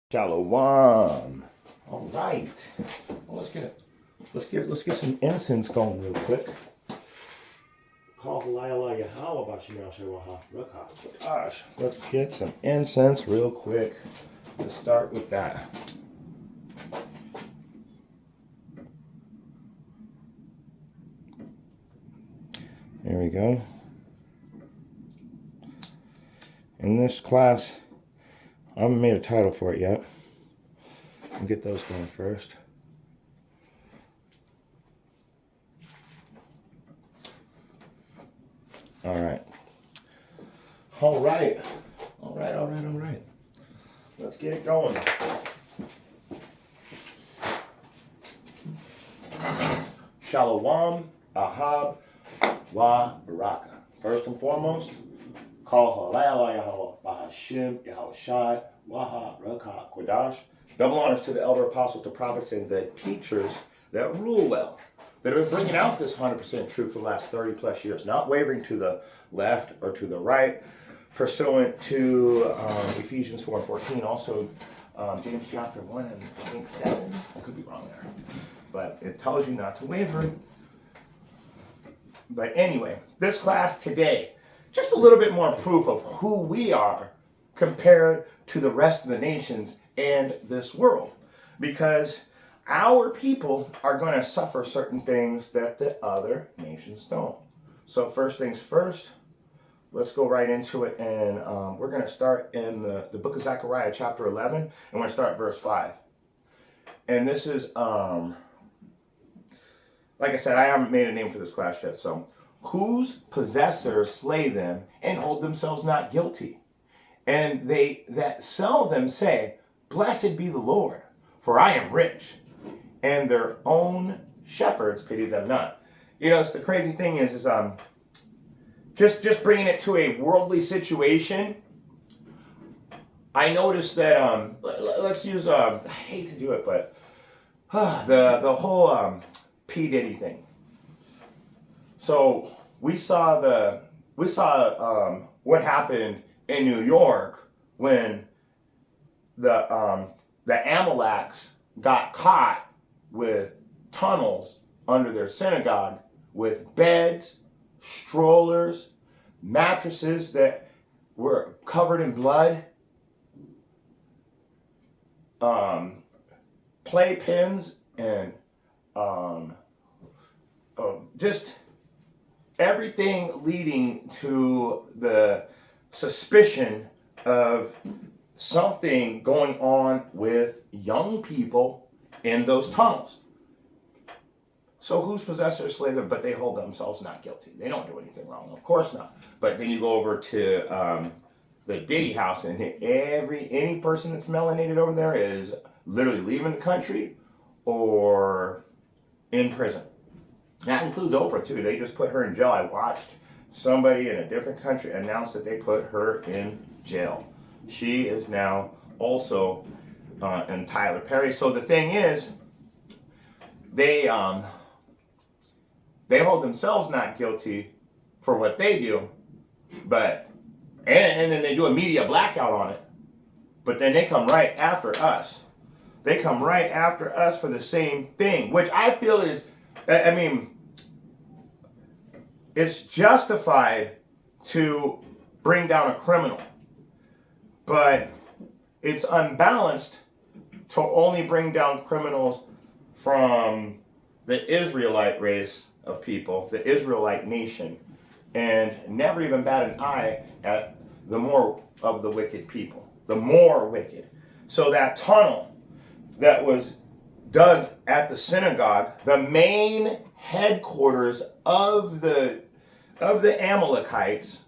Shalom. All right. Well, let's get some incense going real quick. Gosh, let's get some incense real quick. Let's start with that. There we go. In this class, I haven't made a title for it yet. I'll get those going first. All right. Let's get it going. Shalom, Ahab, Wa Baraka. First and foremost, call Halal Yahweh Bahashim Yahweh Shai Waha Raka Kodash. Double honors to the elder apostles, the prophets, and the teachers that rule well, that have been bringing out this 100% truth for the last 30 plus years, not wavering to the left or to the right, pursuant to Ephesians 4 and 14, also James chapter 1 and I think 7. I could be wrong there, but it tells you not to waver. But anyway, this class today, just a little bit more proof of who we are compared to the rest of the nations and this world. Because our people are going to suffer certain things that the other nations don't. So first things first, let's go right into it. And we're going to start in the book of Zechariah, chapter 11. And we're going to start verse 5. And this is, like I said, I haven't made a name for this class yet. So, whose possessors slay them and hold themselves not guilty? And they that sell them say, Blessed be the Lord, for I am rich. And their own shepherds pity them not. You know, it's the crazy thing is just bringing it to a worldly situation. I noticed that let's use I hate to do it, but the whole P. Diddy thing. So we saw what happened in New York when the Amaleks got caught with tunnels under their synagogue with beds, strollers, mattresses that were covered in blood, playpens, and just everything leading to the suspicion of something going on with young people in those tunnels. So whose possessors slay them, but they hold themselves not guilty. They don't do anything wrong, of course not. But then you go over to the Diddy house, and any person that's melanated over there is literally leaving the country or in prison. That includes Oprah too. They just put her in jail. I watched somebody in a different country announce that they put her in jail. She is now also in Tyler Perry. So the thing is, they hold themselves not guilty for what they do, but and then they do a media blackout on it. But then they come right after us. They come right after us for the same thing, which I feel is, I mean, it's justified to bring down a criminal, but it's unbalanced to only bring down criminals from the Israelite race of people, the Israelite nation, and never even bat an eye at the more of the wicked people, the more wicked. So that tunnel that was dug at the synagogue, the main headquarters of the Amalekites,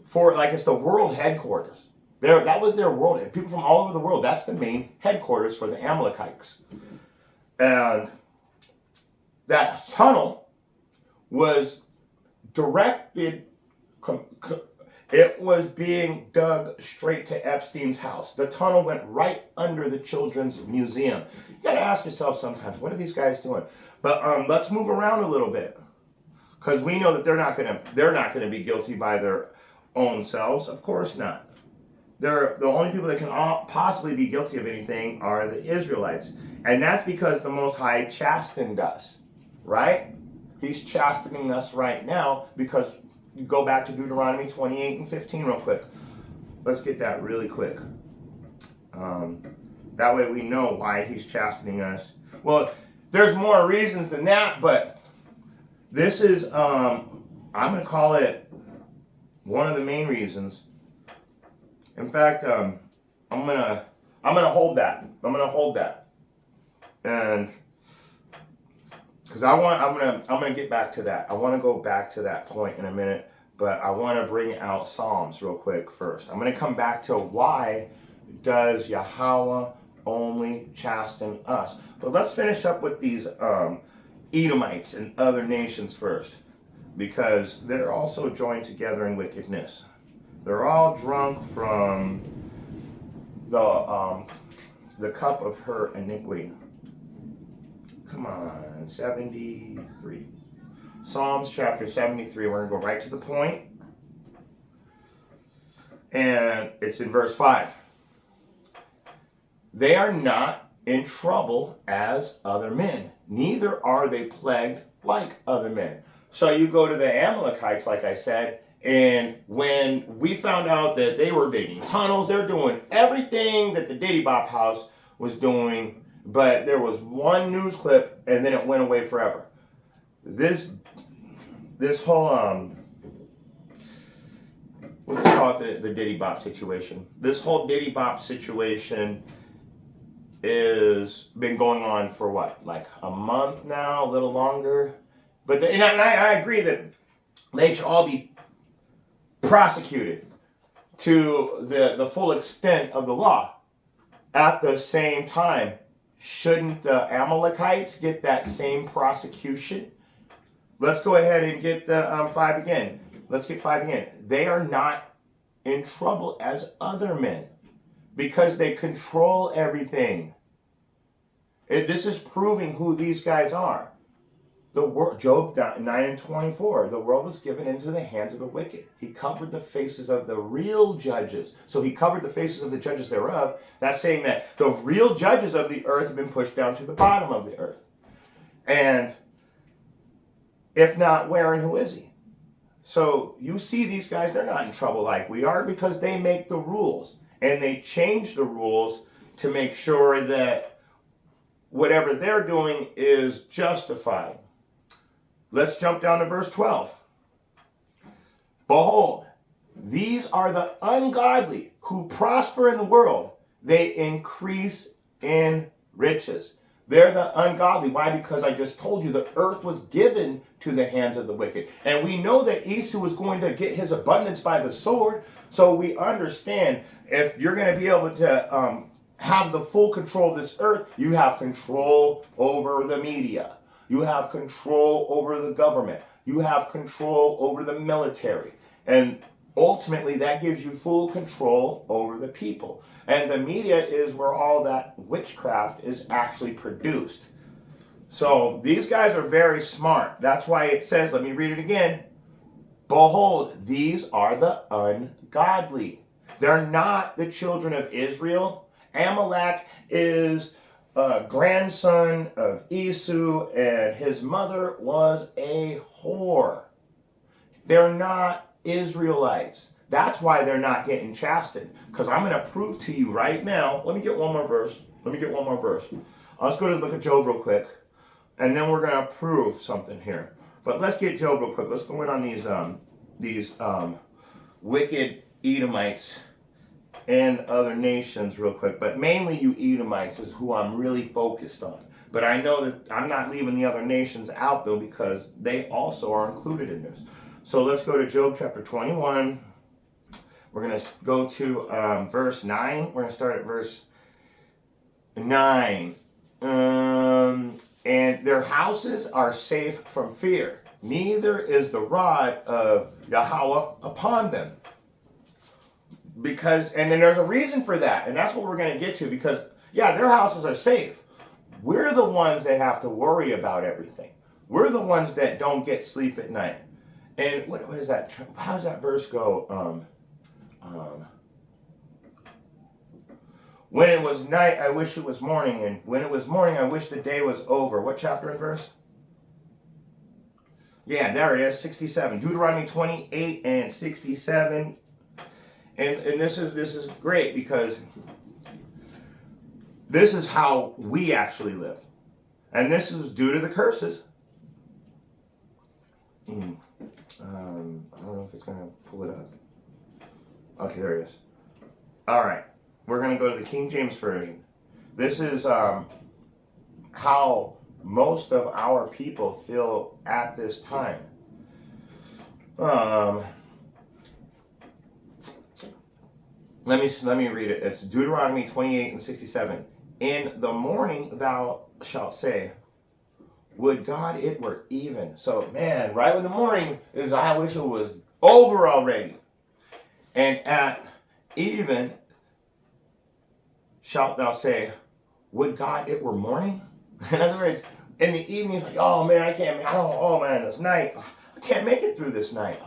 for like it's the world headquarters. That was their world. People from all over the world, that's the main headquarters for the Amalekites. And that tunnel was directed, it was being dug straight to Epstein's house. The tunnel went right under the Children's Museum. You gotta ask yourself sometimes, what are these guys doing? But let's move around a little bit, because we know that they're not gonna be guilty by their own selves. Of course not. the only people that can possibly be guilty of anything are the Israelites. And that's because the Most High chastened us, right? He's chastening us right now because you go back to Deuteronomy 28 and 15 real quick. Let's get that really quick. That way we know why he's chastening us. Well, there's more reasons than that, but this is, I'm going to call it one of the main reasons. In fact, I'm gonna hold that. I'm gonna hold that, and because I'm gonna get back to that. I want to go back to that point in a minute, but I want to bring out Psalms real quick first. I'm gonna come back to why does Yahweh only chasten us? But let's finish up with these Edomites and other nations first, because they're also joined together in wickedness. They're all drunk from the cup of her iniquity. Come on, 73. Psalms chapter 73. We're going to go right to the point. And it's in verse 5. They are not in trouble as other men, neither are they plagued like other men. So you go to the Amalekites, like I said, and when we found out that they were digging tunnels, they're doing everything that the Diddy Bop house was doing, but there was one news clip and then it went away forever. This whole let's call it the Diddy Bop situation. This whole Diddy Bop situation is been going on for what, like a month now, a little longer. But and I agree that they should all be prosecuted to the full extent of the law. At the same time, shouldn't the Amalekites get that same prosecution? Let's go ahead and get the 5 again. Let's get 5 again. They are not in trouble as other men because they control everything. This is proving who these guys are. Job 9 and 24, the world was given into the hands of the wicked. He covered the faces of the real judges. So he covered the faces of the judges thereof. That's saying that the real judges of the earth have been pushed down to the bottom of the earth. And if not, where and who is he? So you see these guys, they're not in trouble like we are because they make the rules. And they change the rules to make sure that whatever they're doing is justified. Let's jump down to verse 12. Behold, these are the ungodly who prosper in the world. They increase in riches. They're the ungodly. Why? Because I just told you the earth was given to the hands of the wicked. And we know that Esau was going to get his abundance by the sword. So we understand if you're going to be able to have the full control of this earth, you have control over the media. You have control over the government. You have control over the military. And ultimately, that gives you full control over the people. And the media is where all that witchcraft is actually produced. So these guys are very smart. That's why it says, let me read it again. Behold, these are the ungodly. They're not the children of Israel. Amalek is grandson of Esau, and his mother was a whore. They're not Israelites. That's why they're not getting chastened. Because I'm going to prove to you right now. Let me get one more verse. Let's go to the book of Job real quick. And then we're going to prove something here. But let's get Job real quick. Let's go in on these wicked Edomites and other nations real quick, but mainly you Edomites is who I'm really focused on. But I know that I'm not leaving the other nations out though, because they also are included in this. So let's go to Job chapter 21. We're going to go to verse 9. We're going to start at verse 9. And their houses are safe from fear, neither is the rod of Yahweh upon them. Because, and then there's a reason for that, and that's what we're going to get to, because, yeah, their houses are safe. We're the ones that have to worry about everything. We're the ones that don't get sleep at night. And what is that? How does that verse go? When it was night, I wish it was morning. And when it was morning, I wish the day was over. What chapter and verse? Yeah, there it is, 67. Deuteronomy 28 and 67. And this is great because this is how we actually live. And this is due to the curses. I don't know if it's going to pull it up. Okay, there it is. All right. We're going to go to the King James Version. This is how most of our people feel at this time. Let me read it. It's Deuteronomy 28 and 67. In the morning thou shalt say, would God it were even. So, man, right when the morning is, I wish it was over already. And at even shalt thou say, would God it were morning? In other words, in the evening, it's like, oh man, it's night. I can't make it through this night.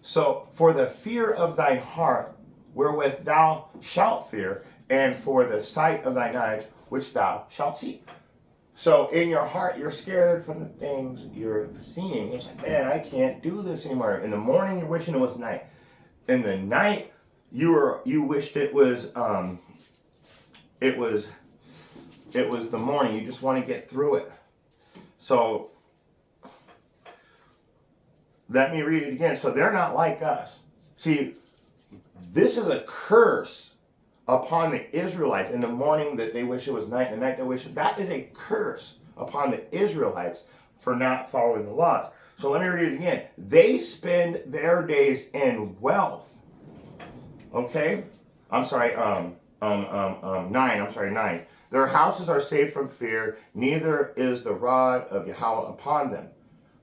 So, for the fear of thine heart, wherewith thou shalt fear, and for the sight of thine eyes, which thou shalt see. So, in your heart, you're scared from the things you're seeing. It's like, man, I can't do this anymore. In the morning, you're wishing it was night. In the night, you wished it was the morning. You just want to get through it. So let me read it again. So they're not like us. See, this is a curse upon the Israelites in the morning that they wish it was night, and the night they wish it. That is a curse upon the Israelites for not following the laws. So let me read it again. They spend their days in wealth. Okay? I'm sorry, 9. Their houses are safe from fear, neither is the rod of Yahweh upon them.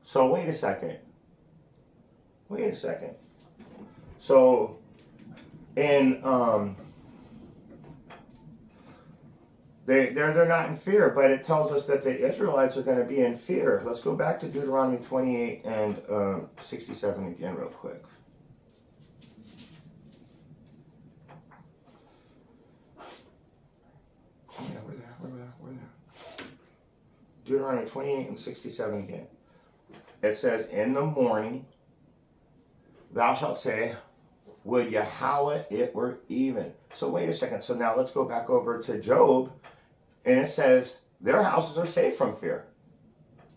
So wait a second. So in they're not in fear, but it tells us that the Israelites are going to be in fear. Let's go back to Deuteronomy 28 and 67 again real quick. Yeah, we're there. Deuteronomy 28 and 67 again. It says, in the morning thou shalt say, would Yahweh it were even. So wait a second. So now let's go back over to Job. And it says, their houses are safe from fear.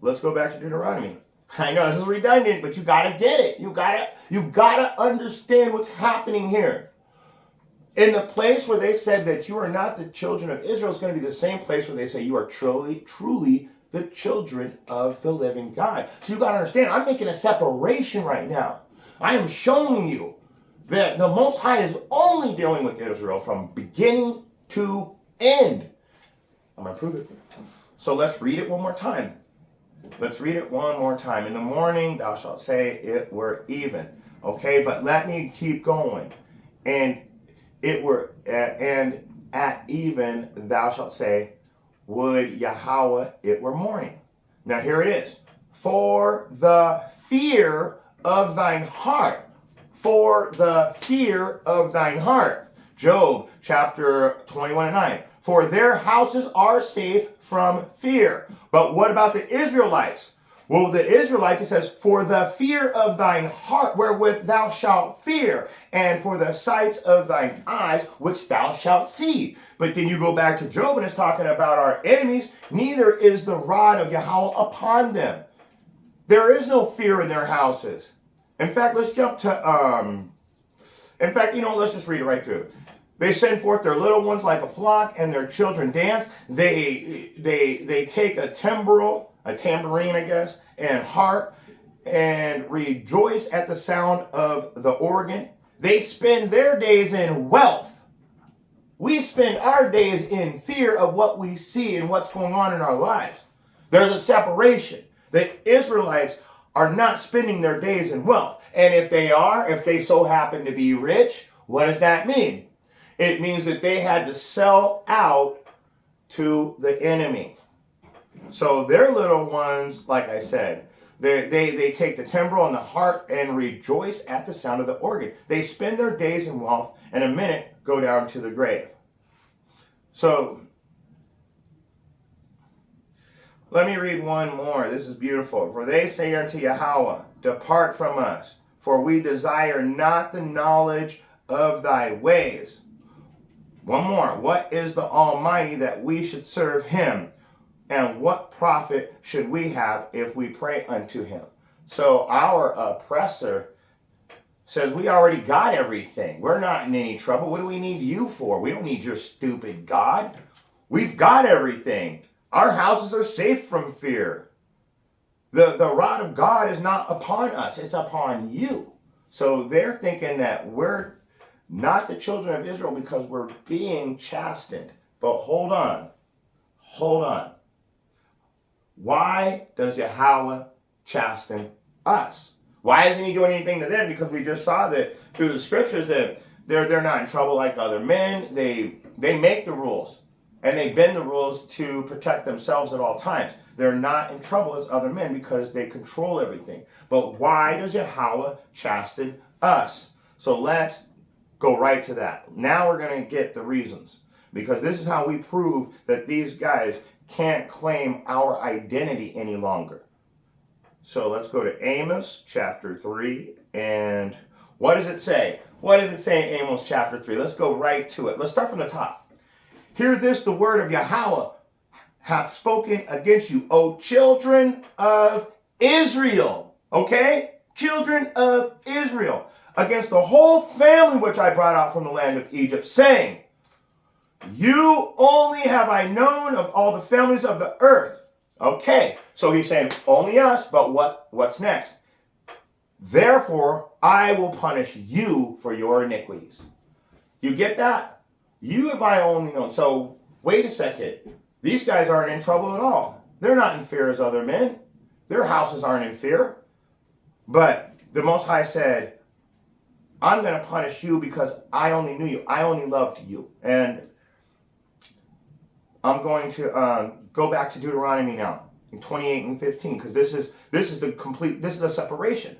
Let's go back to Deuteronomy. I know this is redundant, but you got to get it. You got to understand what's happening here. In the place where they said that you are not the children of Israel, it's going to be the same place where they say you are truly the children of the living God. So you got to understand, I'm making a separation right now. I am showing you that the Most High is only dealing with Israel from beginning to end. I'm going to prove it. So let's read it one more time. In the morning thou shalt say it were even. Okay, but let me keep going. And at even thou shalt say, would Yahweh it were morning. Now here it is. For the fear of thine heart. Job chapter 21 and 9. For their houses are safe from fear. But what about the Israelites? Well, the Israelites, it says, for the fear of thine heart wherewith thou shalt fear, and for the sights of thine eyes which thou shalt see. But then you go back to Job and it's talking about our enemies. Neither is the rod of Yahweh upon them. There is no fear in their houses. In fact, let's jump to, let's just read it right through. They send forth their little ones like a flock, and their children dance. They take a tambourine, I guess, and harp, and rejoice at the sound of the organ. They spend their days in wealth. We spend our days in fear of what we see and what's going on in our lives. There's a separation. The Israelites are not spending their days in wealth. And if they so happen to be rich, what does that mean? It means that they had to sell out to the enemy. So their little ones, like I said, they take the timbrel and the harp and rejoice at the sound of the organ. They spend their days in wealth and a minute go down to the grave. So let me read one more. This is beautiful. For they say unto Yahweh, depart from us, for we desire not the knowledge of thy ways. One more. What is the Almighty that we should serve him? And what profit should we have if we pray unto him? So our oppressor says, we already got everything. We're not in any trouble. What do we need you for? We don't need your stupid God. We've got everything. Our houses are safe from fear. The rod of God is not upon us. It's upon you. So they're thinking that we're not the children of Israel because we're being chastened. But hold on. Hold on. Why does Yahweh chasten us? Why isn't he doing anything to them? Because we just saw that through the scriptures that they're not in trouble like other men. They make the rules. And they bend the rules to protect themselves at all times. They're not in trouble as other men because they control everything. But why does Yahweh chasten us? So let's go right to that. Now we're going to get the reasons. Because this is how we prove that these guys can't claim our identity any longer. So let's go to Amos chapter 3. And what does it say? What does it say in Amos chapter 3? Let's go right to it. Let's start from the top. Hear this, the word of Yahweh hath spoken against you, O children of Israel. Okay? Children of Israel. Against the whole family which I brought out from the land of Egypt, saying, you only have I known of all the families of the earth. Okay, so he's saying, only us, but what's next? Therefore, I will punish you for your iniquities. You get that? You have I only known. So, wait a second. These guys aren't in trouble at all. They're not in fear as other men. Their houses aren't in fear. But the Most High said, I'm going to punish you because I only knew you. I only loved you. And I'm going to go back to Deuteronomy now, in 28 and 15, because this is a separation.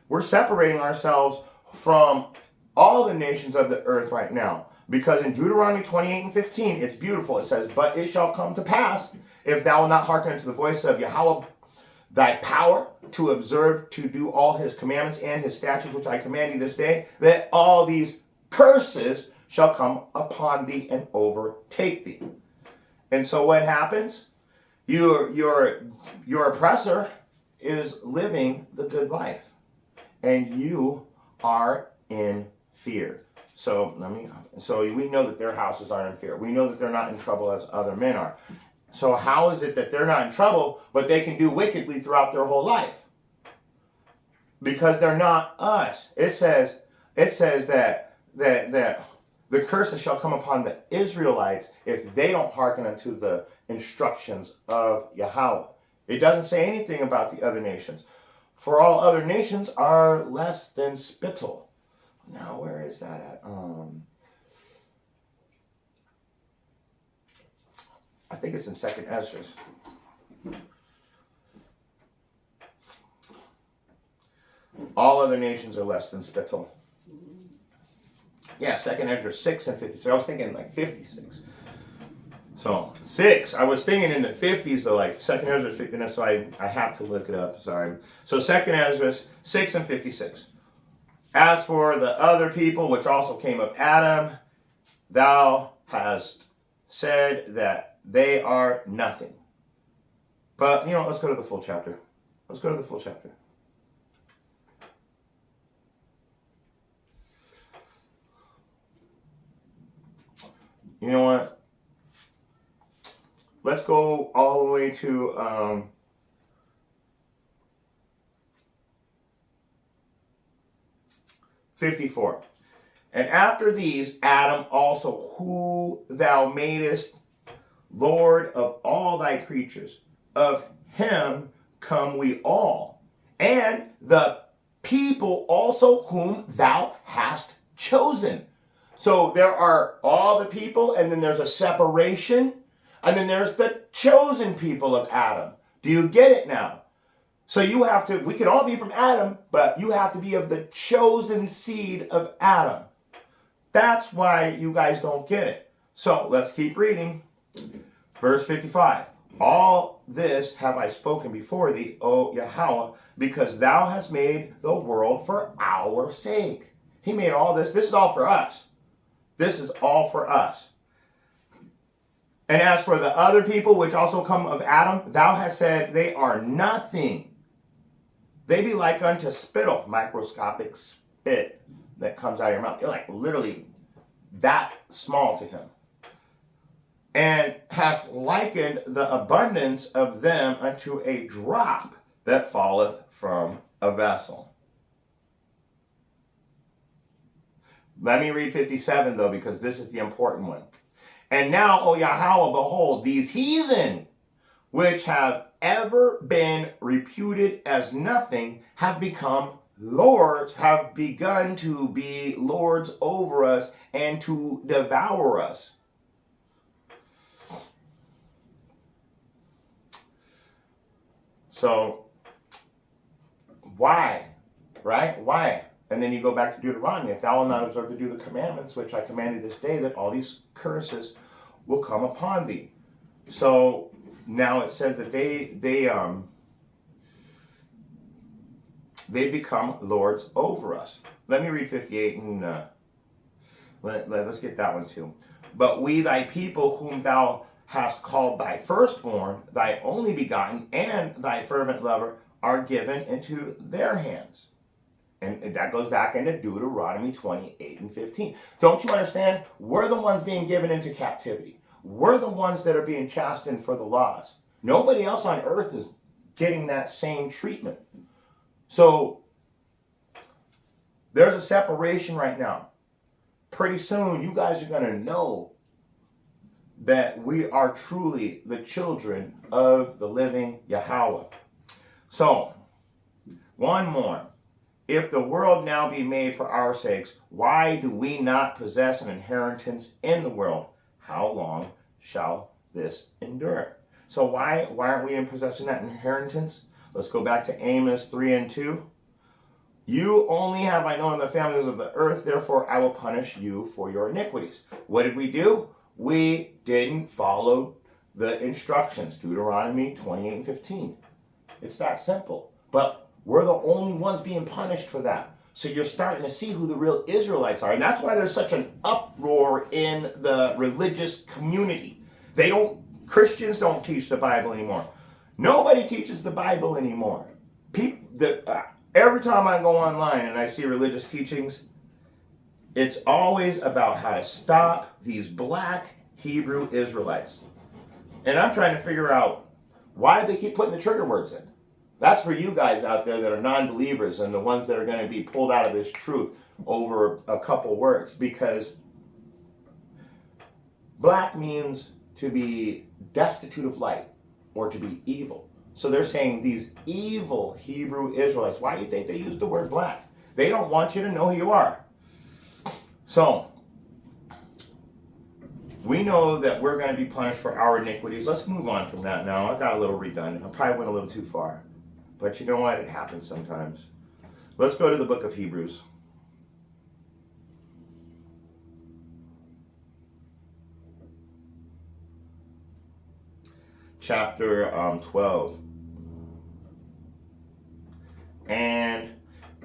We're separating ourselves from all the nations of the earth right now. Because in Deuteronomy 28 and 15, it's beautiful. It says, but it shall come to pass, if thou wilt not hearken unto the voice of Yahweh, thy power to observe, to do all his commandments and his statutes, which I command thee this day, that all these curses shall come upon thee and overtake thee. And so what happens? Your oppressor is living the good life. And you are in fear. So we know that their houses aren't in fear. We know that they're not in trouble as other men are. So how is it that they're not in trouble, but they can do wickedly throughout their whole life? Because they're not us. It says that the curses shall come upon the Israelites if they don't hearken unto the instructions of Yahweh. It doesn't say anything about the other nations. For all other nations are less than spittle. Now, where is that at? I think it's in 2nd Ezra. All other nations are less than spittle. Yeah, 2nd Ezra 6 and 56. I was thinking like 56. So 6. I was thinking in the 50s though, like 2nd Ezra 50. So I have to look it up. Sorry. So 2nd Ezra 6 and 56. As for the other people which also came of Adam, thou hast said that they are nothing. But, let's go to the full chapter. Let's go to the full chapter. You know what? Let's go all the way to 54. And after these, Adam also, who thou madest Lord of all thy creatures, of him come we all, and the people also whom thou hast chosen. So there are all the people, and then there's a separation, and then there's the chosen people of Adam. Do you get it now? So we can all be from Adam, but you have to be of the chosen seed of Adam. That's why you guys don't get it. So let's keep reading. Verse 55. All this have I spoken before thee, O Yahweh, because thou hast made the world for our sake. He made all this. This is all for us. This is all for us. And as for the other people which also come of Adam, thou hast said they are nothing. They be like unto spittle, microscopic spit that comes out of your mouth. You're like literally that small to him. And hast likened the abundance of them unto a drop that falleth from a vessel. Let me read 57 though, because this is the important one. And now, O Yahweh, behold, these heathen, which have ever been reputed as nothing, have become lords, have begun to be lords over us and to devour us. So, why? Right? Why? And then you go back to Deuteronomy. If thou wilt not observe to do the commandments which I commanded this day, that all these curses will come upon thee. So now it says that they become lords over us. Let me read 58 and let's get that one too. But we thy people whom thou hast called thy firstborn, thy only begotten, and thy fervent lover are given into their hands. And that goes back into Deuteronomy 28 and 15. Don't you understand? We're the ones being given into captivity. We're the ones that are being chastened for the laws. Nobody else on earth is getting that same treatment. So there's a separation right now. Pretty soon, you guys are going to know that we are truly the children of the living Yahweh. So, one more. If the world now be made for our sakes, why do we not possess an inheritance in the world? How long shall this endure? So why aren't we in possessing that inheritance? Let's go back to Amos 3 and 2. You only have I known the families of the earth, therefore I will punish you for your iniquities. What did we do? We didn't follow the instructions. Deuteronomy 28 and 15. It's that simple. But we're the only ones being punished for that. So you're starting to see who the real Israelites are. And that's why there's such an uproar in the religious community. Christians don't teach the Bible anymore. Nobody teaches the Bible anymore. Every time I go online and I see religious teachings, it's always about how to stop these black Hebrew Israelites. And I'm trying to figure out why they keep putting the trigger words in. That's for you guys out there that are non-believers and the ones that are going to be pulled out of this truth over a couple words. Because black means to be destitute of light or to be evil. So they're saying these evil Hebrew Israelites. Why do you think they use the word black? They don't want you to know who you are. So we know that we're going to be punished for our iniquities. Let's move on from that now. I got a little redundant. I probably went a little too far. But you know what? It happens sometimes. Let's go to the book of Hebrews. Chapter 12. And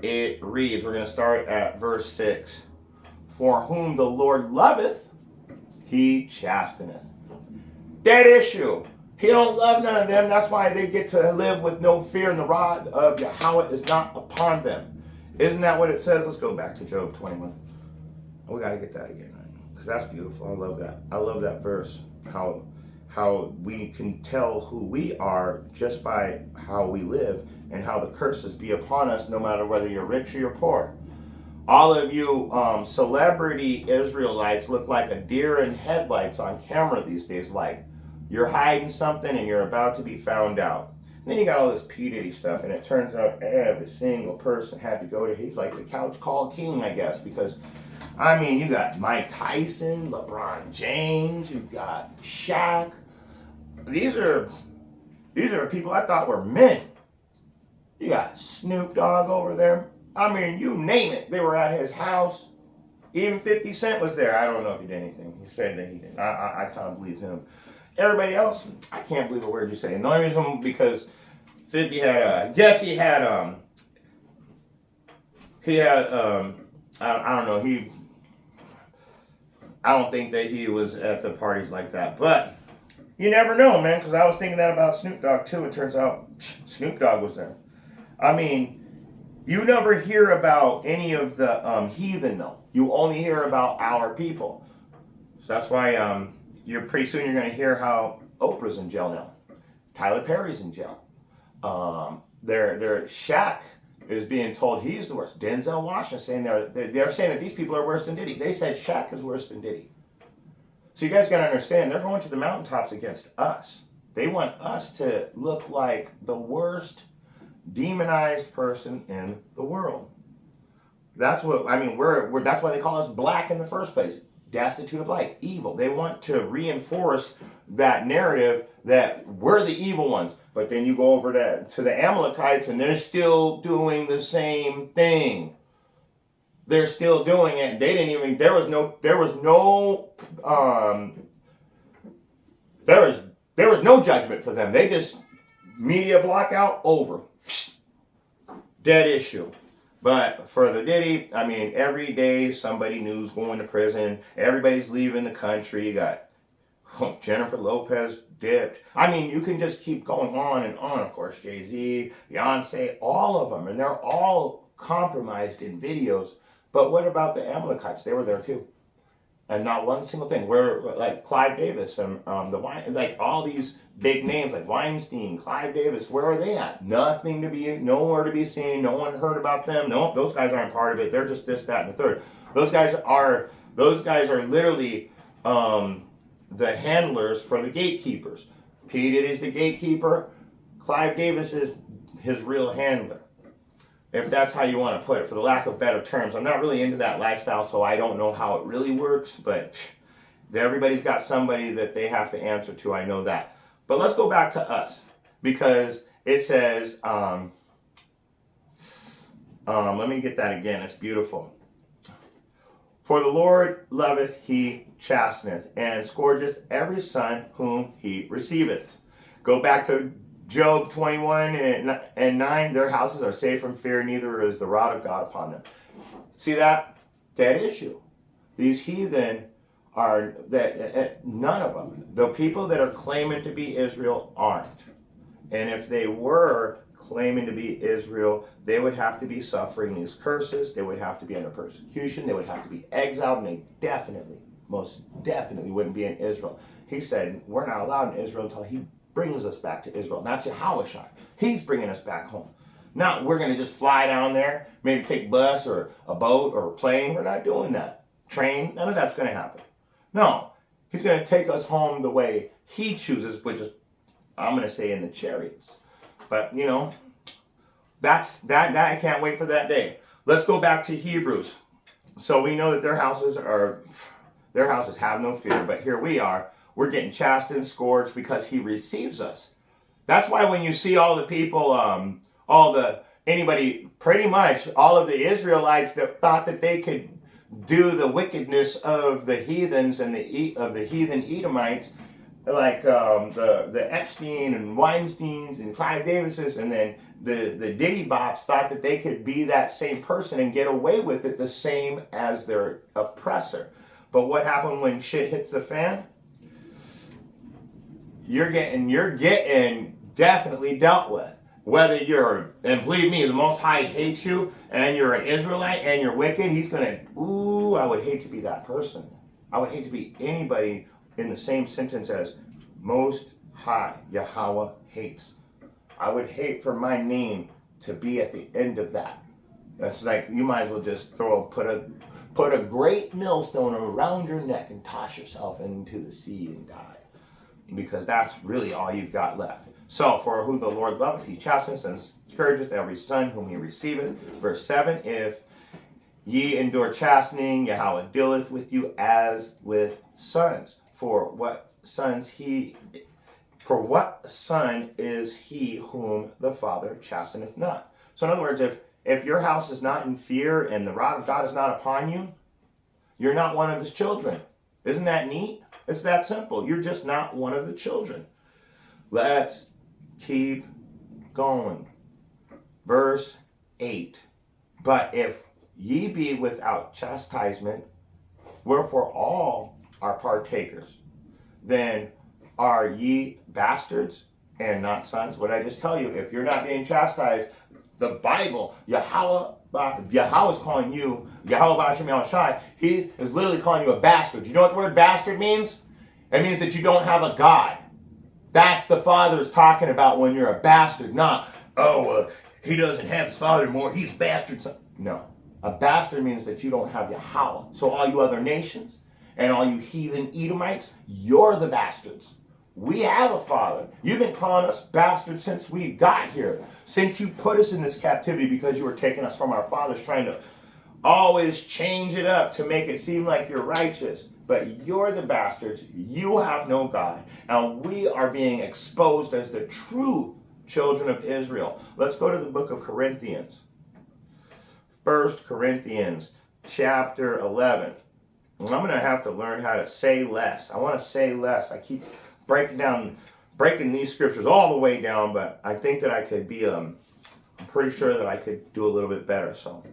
it reads, we're going to start at verse 6. For whom the Lord loveth, he chasteneth. Dead issue. He don't love none of them. That's why they get to live with no fear, and the rod of Yahweh is not upon them. Isn't that what it says? Let's go back to Job 21. We got to get that again, because that's beautiful. I love that. I love that verse. How we can tell who we are just by how we live, and how the curses be upon us, no matter whether you're rich or you're poor. All of you celebrity Israelites look like a deer in headlights on camera these days. Like you're hiding something and you're about to be found out. And then you got all this P. Diddy stuff, and it turns out every single person had to go to, he's like the couch call king, I guess, because, I mean, you got Mike Tyson, LeBron James, you got Shaq. These are people I thought were men. You got Snoop Dogg over there. I mean, you name it. They were at his house. Even 50 Cent was there. I don't know if he did anything. He said that he didn't. I kind of believe him. Everybody else, I can't believe a word you say. And the only reason because 50 had Jesse had I don't know, I don't think that he was at the parties like that. But you never know, man, because I was thinking that about Snoop Dogg too. It turns out Snoop Dogg was there. I mean, you never hear about any of the heathen though. You only hear about our people. So that's why you're pretty soon you're going to hear how Oprah's in jail now. Tyler Perry's in jail. Their Shaq is being told he's the worst. Denzel Washington saying they're saying that these people are worse than Diddy. They said Shaq is worse than Diddy. So you guys got to understand, they're going to the mountaintops against us. They want us to look like the worst demonized person in the world. That's what I mean. We're that's why they call us black in the first place. Destitute of light, evil. They want to reinforce that narrative that we're the evil ones. But then you go over to the Amalekites and they're still doing the same thing. They're still doing it. They didn't even. There was no judgment for them. They just media block out over. Dead issue. But for the Diddy, I mean, every day somebody new's going to prison. Everybody's leaving the country. You got Jennifer Lopez dipped. I mean, you can just keep going on and on. Of course, Jay-Z, Beyonce, all of them. And they're all compromised in videos. But what about the Amalekites? They were there too. And not one single thing. We're like Clive Davis and like all these big names like Weinstein, Clive Davis. Where are they at? Nothing to be, nowhere to be seen. No one heard about them. No, those guys aren't part of it. They're just this, that, and the third. Those guys are literally the handlers for the gatekeepers. P. Diddy's the gatekeeper. Clive Davis is his real handler. If that's how you want to put it, for the lack of better terms. I'm not really into that lifestyle, so I don't know how it really works, but everybody's got somebody that they have to answer to. I know that. But let's go back to us, because it says, let me get that again. It's beautiful. For the Lord loveth, he chasteneth, and scourgeth every son whom he receiveth. Go back to Job 21 and 9, their houses are safe from fear, neither is the rod of God upon them. See that? Dead issue. These heathen are, none of them. The people that are claiming to be Israel aren't. And if they were claiming to be Israel, they would have to be suffering these curses. They would have to be under persecution. They would have to be exiled, and they definitely, most definitely wouldn't be in Israel. He said, we're not allowed in Israel until he brings us back to Israel. Not Yahushua. He's bringing us back home. Not we're going to just fly down there, maybe take a bus or a boat or a plane. We're not doing that. Train, none of that's going to happen. No, he's going to take us home the way he chooses, which is, I'm going to say, in the chariots. But, you know, that I can't wait for that day. Let's go back to Hebrews. So we know that their houses have no fear, but here we are. We're getting chastened, scourged because he receives us. That's why when you see all the people, pretty much all of the Israelites that thought that they could do the wickedness of the heathens and of the heathen Edomites, like the Epstein and Weinsteins and Clive Davises, and then the Diddy Bops thought that they could be that same person and get away with it the same as their oppressor. But what happened when shit hits the fan? You're getting definitely dealt with. Whether and believe me, the Most High hates you, and you're an Israelite, and you're wicked, he's gonna, I would hate to be that person. I would hate to be anybody in the same sentence as Most High, Yahweh hates. I would hate for my name to be at the end of that. That's like, you might as well just put a great millstone around your neck and toss yourself into the sea and die. Because that's really all you've got left. So, for who the Lord loveth, he chasteneth and scourgeth every son whom he receiveth. Verse 7, if ye endure chastening, Yahweh dealeth with you as with sons. For what son is he whom the Father chasteneth not? So in other words, if your house is not in fear and the rod of God is not upon you, You're not one of his children. Isn't that neat? It's that simple. You're just not one of the children. Let's keep going. Verse 8. But if ye be without chastisement, wherefore all are partakers, then are ye bastards and not sons? What did I just tell you? If you're not being chastised, the Bible, Yahweh is calling you, Yahweh B'Shem Yahushai, he is literally calling you a bastard. You know what the word bastard means? It means that you don't have a God. That's the Father is talking about when you're a bastard, not, he doesn't have his father anymore, he's a bastard. No. A bastard means that you don't have Yahweh. So all you other nations and all you heathen Edomites, you're the bastards. We have a father. You've been calling us bastards since we got here. Since you put us in this captivity because you were taking us from our fathers, trying to always change it up to make it seem like you're righteous. But you're the bastards. You have no God. And we are being exposed as the true children of Israel. Let's go to the book of Corinthians. 1 Corinthians chapter 11. And I'm going to have to learn how to say less. I want to say less. I keep breaking these scriptures all the way down, but I think that I could be, I'm pretty sure that I could do a little bit better. So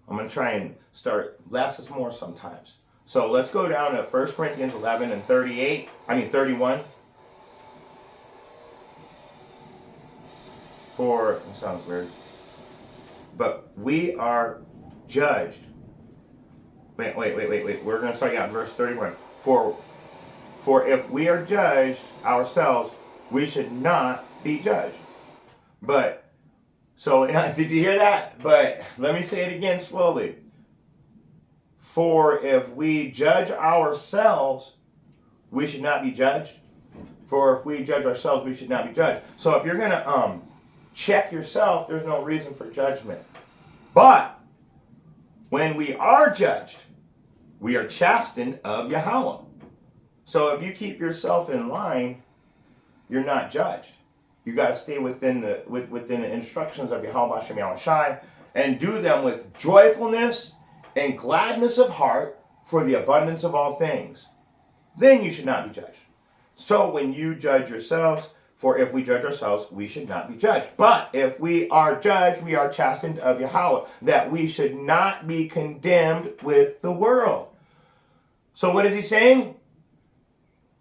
I'm going to try and start less is more sometimes. So let's go down to 1 Corinthians 11 and 31. For, it sounds weird, but we are judged. Wait. We're going to start out in verse 31. For if we are judged ourselves, we should not be judged. But, so, did you hear that? But let me say it again slowly. For if we judge ourselves, we should not be judged. For if we judge ourselves, we should not be judged. So if you're going to check yourself, there's no reason for judgment. But when we are judged, we are chastened of Yahweh. So if you keep yourself in line, you're not judged. You got to stay within the instructions of Yahweh B'Shem Yahushai and do them with joyfulness and gladness of heart for the abundance of all things. Then you should not be judged. So when you judge yourselves, for if we judge ourselves, we should not be judged. But if we are judged, we are chastened of Yahweh, that we should not be condemned with the world. So what is he saying?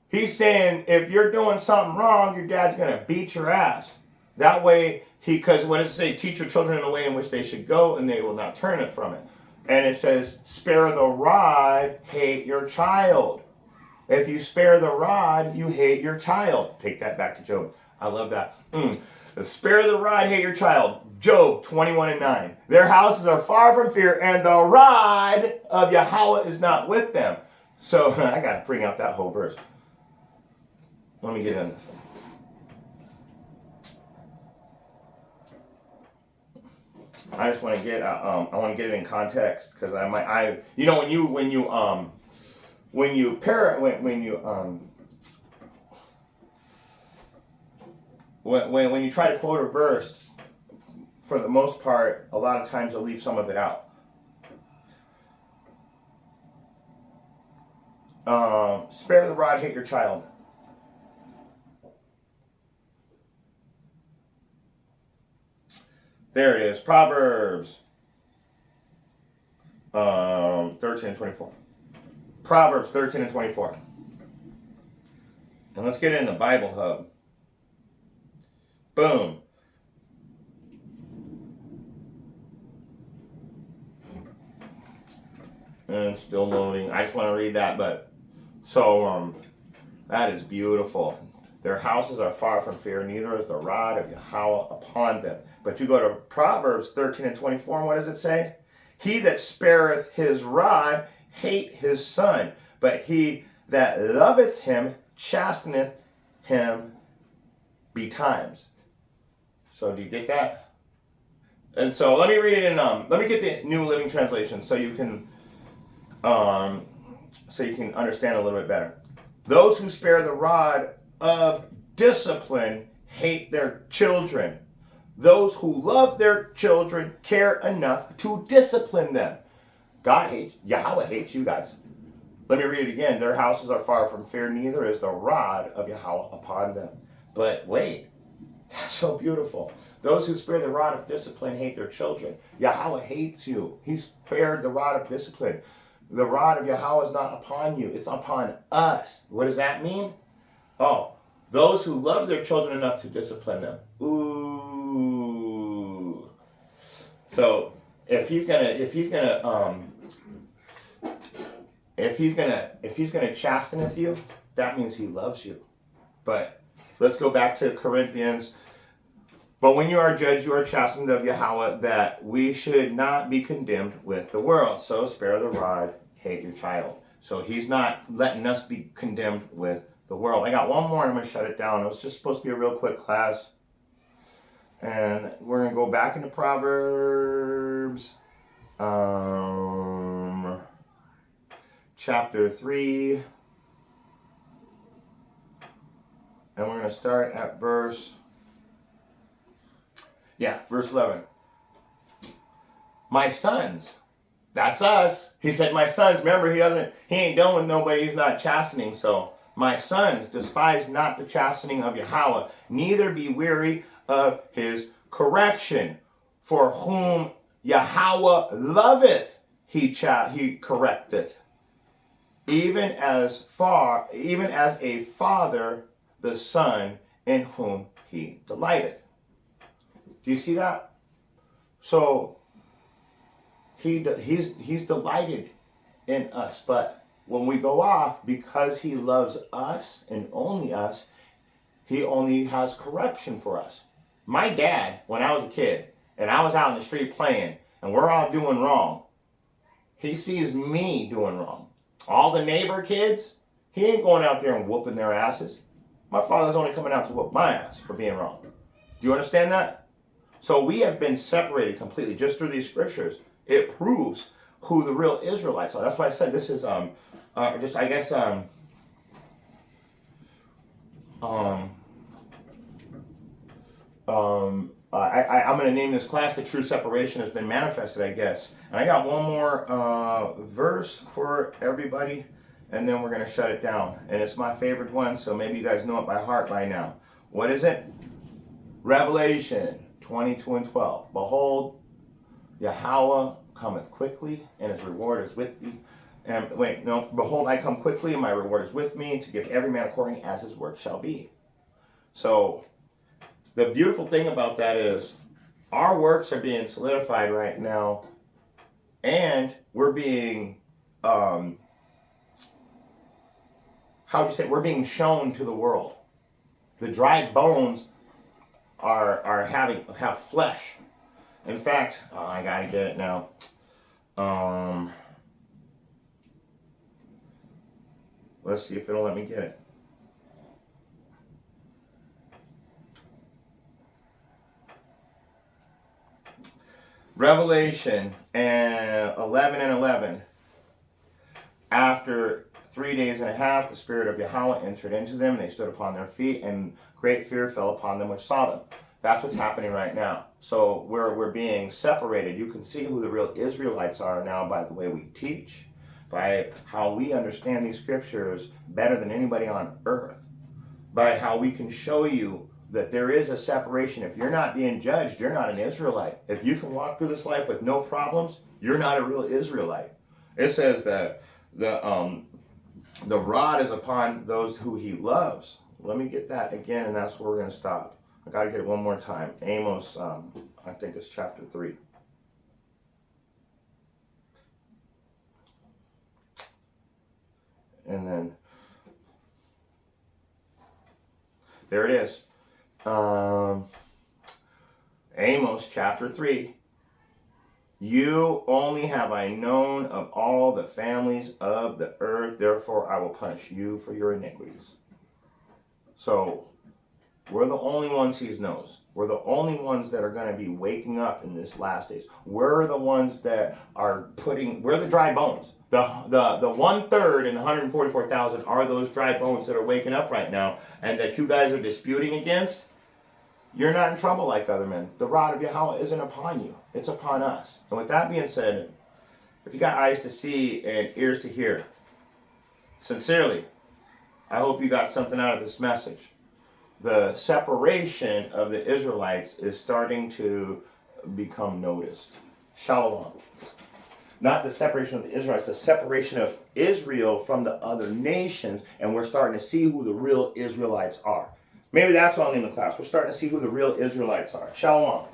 He's saying if you're doing something wrong, your dad's going to beat your ass. That way, because what does it say? Teach your children in the way in which they should go, and they will not turn it from it. And it says, spare the rod, hate your child. If you spare the rod, you hate your child. Take that back to Job. I love that. Spare the rod, hate your child. Job 21 and 9. Their houses are far from fear, and the rod of Yahweh is not with them. So I got to bring out that whole verse. Let me get in this one. I just want to get I want to get it in context because when you try to quote a verse, for the most part, a lot of times you'll leave some of it out. Spare the rod, hate your child. There it is. Proverbs 13 and 24. Proverbs 13 and 24. And let's get in the Bible Hub. Boom. And still loading. I just want to read that, but so that is beautiful. Their houses are far from fear, neither is the rod of Yahweh upon them. But you go to Proverbs 13 and 24, and what does it say? He that spareth his rod hate his son, but he that loveth him chasteneth him betimes. So do you get that? And so let me read it in let me get the New Living Translation so you can understand a little bit better. Those who spare the rod of discipline hate their children. Those who love their children care enough to discipline them. God hates, Yahweh hates you guys. Let me read it again. Their houses are far from fear, neither is the rod of Yahweh upon them. But wait, that's so beautiful. Those who spare the rod of discipline hate their children. Yahweh hates you. He spared the rod of discipline. The rod of Yahweh is not upon you. It's upon us. What does that mean? Oh, those who love their children enough to discipline them. Ooh. So if he's gonna chasten you, that means he loves you. But let's go back to Corinthians. But when you are judged, you are chastened of Yahweh, that we should not be condemned with the world. So spare the rod, hate your child. So he's not letting us be condemned with the world. I got one more and I'm going to shut it down. It was just supposed to be a real quick class. And we're going to go back into Proverbs. Chapter 3. And we're going to start at verse 11. My sons, that's us. He said, my sons, remember, he ain't done with nobody he's not chastening. So, my sons, despise not the chastening of Yahweh, neither be weary of his correction. For whom Yahweh loveth, he correcteth. Even as a father the son in whom he delighteth. Do you see that? So he's delighted in us, but when we go off, because he loves us and only us, he only has correction for us. My dad, when I was a kid and I was out in the street playing and we're all doing wrong, he sees me doing wrong. All the neighbor kids, he ain't going out there and whooping their asses. My father's only coming out to whoop my ass for being wrong. Do you understand that? So we have been separated completely just through these scriptures. It proves who the real Israelites are. That's why I said this is I'm going to name this class "The True Separation Has Been Manifested," I guess. And I got one more verse for everybody, and then we're going to shut it down. And it's my favorite one, so maybe you guys know it by heart by now. What is it? Revelation 22:12. Behold, Yahweh cometh quickly, and his reward is with thee. And behold, I come quickly, and my reward is with me, to give every man according as his work shall be. So the beautiful thing about that is our works are being solidified right now, and we're being we're being shown to the world. The dry bones have flesh. In fact, I gotta get it now. Let's see if it'll let me get it. Revelation 11:11. After 3 days and a half, the Spirit of Yahweh entered into them, and they stood upon their feet, and great fear fell upon them which saw them. That's what's happening right now. So we're being separated. You can see who the real Israelites are now by the way we teach, by how we understand these scriptures better than anybody on earth, by how we can show you that there is a separation. If you're not being judged, you're not an Israelite. If you can walk through this life with no problems, you're not a real Israelite. It says that the rod is upon those who he loves. Let me get that again, and that's where we're going to stop. I got to get it one more time. Amos, I think it's chapter 3. And then, there it is. Amos chapter 3. You only have I known of all the families of the earth, therefore I will punish you for your iniquities. So, we're the only ones he knows. We're the only ones that are going to be waking up in this last days. We're the ones that are we're the dry bones. The 1/3 and 144,000 are those dry bones that are waking up right now, and that you guys are disputing against. You're not in trouble like other men. The rod of Yahweh isn't upon you. It's upon us. And with that being said, if you got eyes to see and ears to hear, sincerely, I hope you got something out of this message. The separation of the Israelites is starting to become noticed. Shalom. Not the separation of the Israelites, the separation of Israel from the other nations, and we're starting to see who the real Israelites are. Maybe that's all in the class. We're starting to see who the real Israelites are. Shalom.